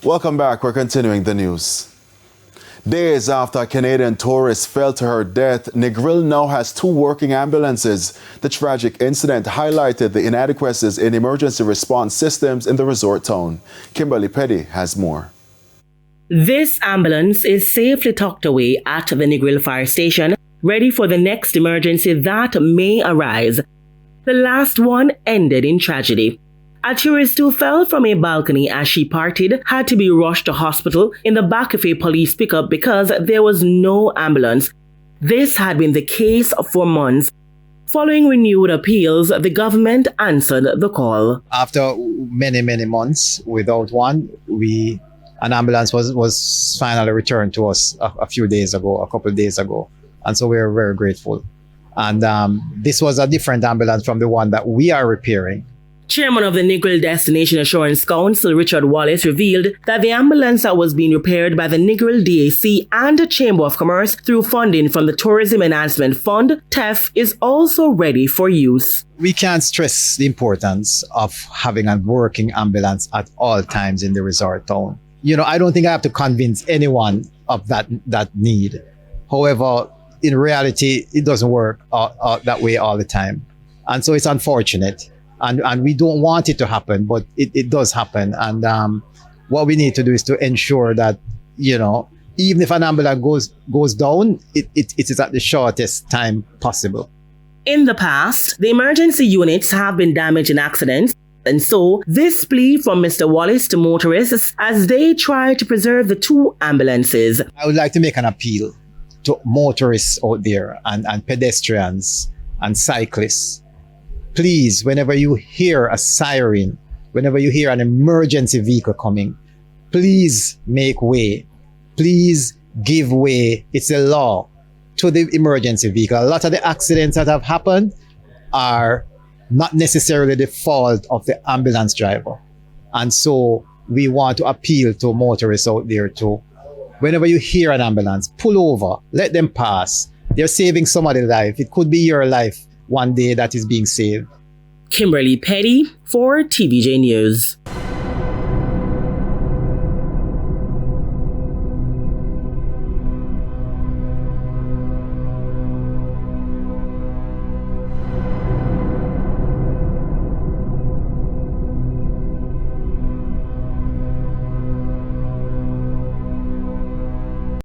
Welcome back. We're continuing the news. Days after a Canadian tourist fell to her death, Negril now has 2 working ambulances. The tragic incident highlighted the inadequacies in emergency response systems in the resort town. Kimberly Petty has more. This ambulance is safely tucked away at the Negril fire station, ready for the next emergency that may arise. The last one ended in tragedy. A tourist who fell from a balcony as she partied had to be rushed to hospital in the back of a police pickup because there was no ambulance. This had been the case for months. Following renewed appeals, the government answered the call. After many months without one, an ambulance was finally returned to us a couple of days ago. And so we're very grateful. And this was a different ambulance from the one that we are repairing. Chairman of the Negril Destination Assurance Council, Richard Wallace, revealed that the ambulance that was being repaired by the Negril DAC and the Chamber of Commerce through funding from the Tourism Enhancement Fund, TEF, is also ready for use. We can't stress the importance of having a working ambulance at all times in the resort town. I don't think I have to convince anyone of that need. However, in reality, it doesn't work that way all the time. And so it's unfortunate. And we don't want it to happen, but it does happen. And what we need to do is to ensure that, even if an ambulance goes down, it is at the shortest time possible. In the past, the emergency units have been damaged in accidents. And so, this plea from Mr. Wallace to motorists as they try to preserve the 2 ambulances. I would like to make an appeal to motorists out there and pedestrians and cyclists. Please, whenever you hear a siren, whenever you hear an emergency vehicle coming, please make way. Please give way. It's a law to the emergency vehicle. A lot of the accidents that have happened are not necessarily the fault of the ambulance driver. And so we want to appeal to motorists out there to, whenever you hear an ambulance, pull over, let them pass. They're saving somebody's life. It could be your life one day that is being saved. Kimberly Petty for TVJ News.